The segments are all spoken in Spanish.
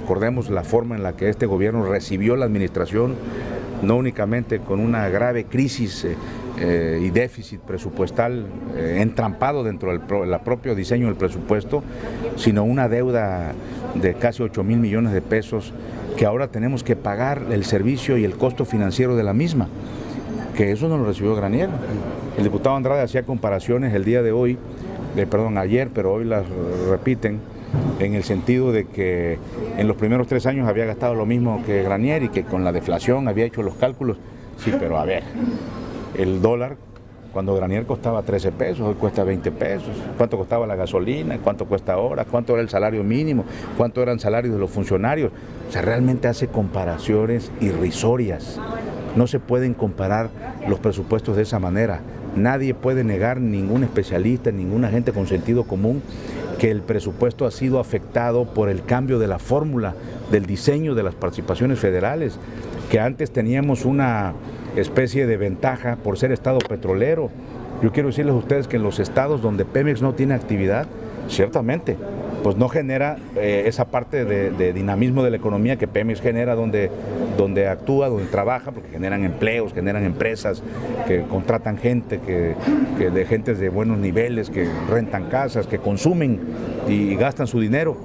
recordemos la forma en la que este gobierno recibió la administración, no únicamente con una grave crisis y déficit presupuestal entrampado dentro del propio diseño del presupuesto, sino una deuda de casi 8,000 millones de pesos que ahora tenemos que pagar el servicio y el costo financiero de la misma, que eso no lo recibió Granier. El diputado Andrade hacía comparaciones el día de hoy, ayer, pero hoy las repiten, en el sentido de que en los primeros 3 años había gastado lo mismo que Granier y que con la deflación había hecho los cálculos. Sí, pero a ver, el dólar cuando Granier costaba 13 pesos, hoy cuesta 20 pesos. ¿Cuánto costaba la gasolina? ¿Cuánto cuesta ahora? ¿Cuánto era el salario mínimo? ¿Cuánto eran salarios de los funcionarios? O sea, realmente hace comparaciones irrisorias. No se pueden comparar los presupuestos de esa manera. Nadie puede negar, ningún especialista, ninguna gente con sentido común, que el presupuesto ha sido afectado por el cambio de la fórmula del diseño de las participaciones federales, que antes teníamos una especie de ventaja por ser estado petrolero. Yo quiero decirles a ustedes que en los estados donde Pemex no tiene actividad, ciertamente, pues no genera esa parte de dinamismo de la economía que Pemex genera donde actúa, donde trabaja, porque generan empleos, generan empresas que contratan gente, de gentes de buenos niveles, que rentan casas, que consumen y gastan su dinero.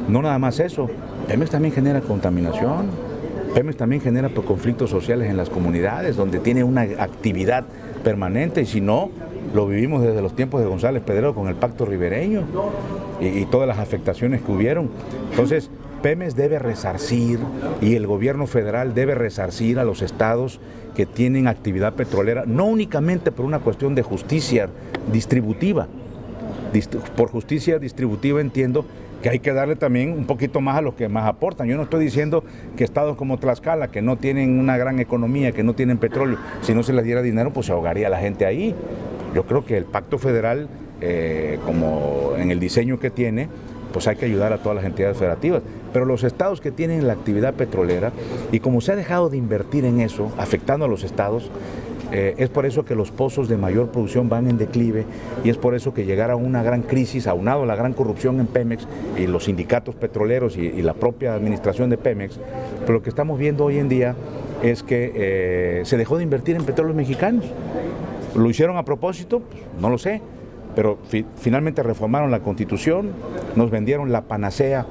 No nada más eso, Pemex también genera contaminación. Pemex también genera conflictos sociales en las comunidades, donde tiene una actividad permanente, y si no, lo vivimos desde los tiempos de González Pedrero con el Pacto Ribereño y todas las afectaciones que hubieron. Entonces, Pemex debe resarcir, y el gobierno federal debe resarcir a los estados que tienen actividad petrolera, no únicamente por una cuestión de justicia distributiva. Por justicia distributiva entiendo que hay que darle también un poquito más a los que más aportan. Yo no estoy diciendo que estados como Tlaxcala, que no tienen una gran economía, que no tienen petróleo, si no se les diera dinero, pues se ahogaría la gente ahí. Yo creo que el pacto federal, como en el diseño que tiene, pues hay que ayudar a todas las entidades federativas. Pero los estados que tienen la actividad petrolera, y como se ha dejado de invertir en eso, afectando a los estados, es por eso que los pozos de mayor producción van en declive, y es por eso que llegará una gran crisis, aunado a la gran corrupción en Pemex y los sindicatos petroleros y la propia administración de Pemex. Pero lo que estamos viendo hoy en día es que se dejó de invertir en petróleos mexicanos. ¿Lo hicieron a propósito? Pues, no lo sé, pero finalmente reformaron la Constitución, nos vendieron la panacea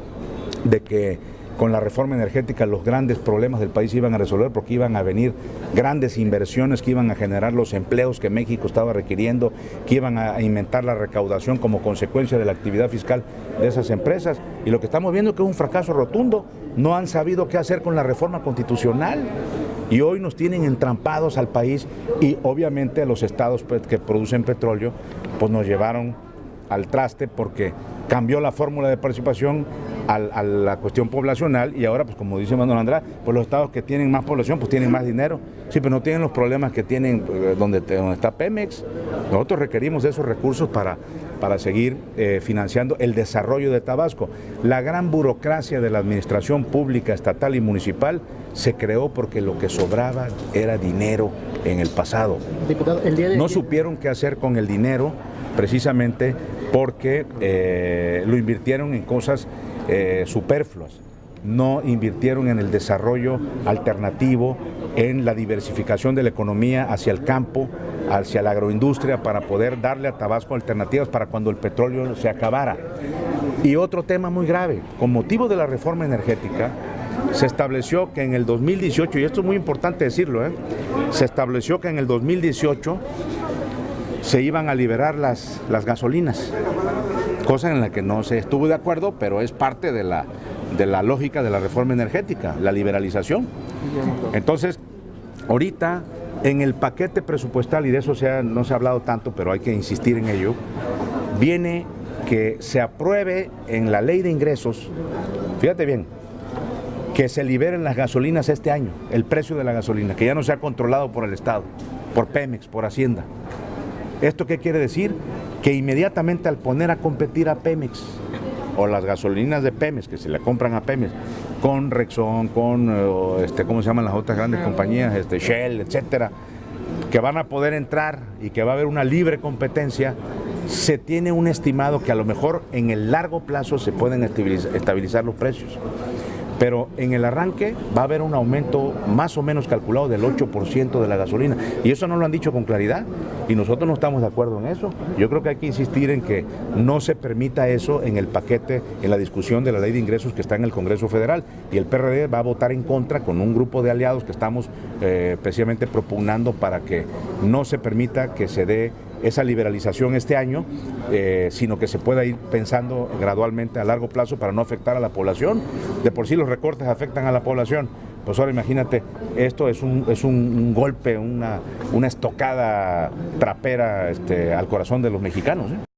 de que con la reforma energética los grandes problemas del país se iban a resolver, porque iban a venir grandes inversiones que iban a generar los empleos que México estaba requiriendo, que iban a inventar la recaudación como consecuencia de la actividad fiscal de esas empresas. Y lo que estamos viendo es que es un fracaso rotundo. No han sabido qué hacer con la reforma constitucional, y hoy nos tienen entrampados al país, y obviamente a los estados que producen petróleo pues nos llevaron al traste, porque cambió la fórmula de participación a la cuestión poblacional, y ahora, pues como dice Manuel Andrade, pues los estados que tienen más población pues tienen más dinero, sí, pero no tienen los problemas que tienen donde está Pemex. Nosotros requerimos de esos recursos para seguir financiando el desarrollo de Tabasco. La gran burocracia de la administración pública, estatal y municipal se creó porque lo que sobraba era dinero en el pasado. Diputado, el día de... No supieron qué hacer con el dinero, precisamente porque lo invirtieron en cosas superfluas. No invirtieron en el desarrollo alternativo, en la diversificación de la economía hacia el campo, hacia la agroindustria, para poder darle a Tabasco alternativas para cuando el petróleo se acabara. Y otro tema muy grave, con motivo de la reforma energética, se estableció que en el 2018, y esto es muy importante decirlo, se estableció que en el 2018 se iban a liberar las gasolinas, cosa en la que no se estuvo de acuerdo, pero es parte de la lógica de la reforma energética, la liberalización. Entonces, ahorita en el paquete presupuestal, y de eso no se ha hablado tanto, pero hay que insistir en ello, viene que se apruebe en la ley de ingresos, fíjate bien, que se liberen las gasolinas este año, el precio de la gasolina, que ya no sea controlado por el Estado, por Pemex, por Hacienda. ¿Esto qué quiere decir? Que inmediatamente al poner a competir a Pemex, o las gasolinas de Pemex, que se le compran a Pemex, con Rexón, con, ¿cómo se llaman las otras grandes compañías? Shell, etcétera, que van a poder entrar y que va a haber una libre competencia, se tiene un estimado que a lo mejor en el largo plazo se pueden estabilizar los precios. Pero en el arranque va a haber un aumento más o menos calculado del 8% de la gasolina. Y eso no lo han dicho con claridad y nosotros no estamos de acuerdo en eso. Yo creo que hay que insistir en que no se permita eso en el paquete, en la discusión de la ley de ingresos que está en el Congreso Federal. Y el PRD va a votar en contra con un grupo de aliados que estamos precisamente propugnando para que no se permita que se dé esa liberalización este año, sino que se pueda ir pensando gradualmente a largo plazo para no afectar a la población. De por sí los recortes afectan a la población, pues ahora imagínate, esto es un golpe, una estocada trapera al corazón de los mexicanos, ¿eh?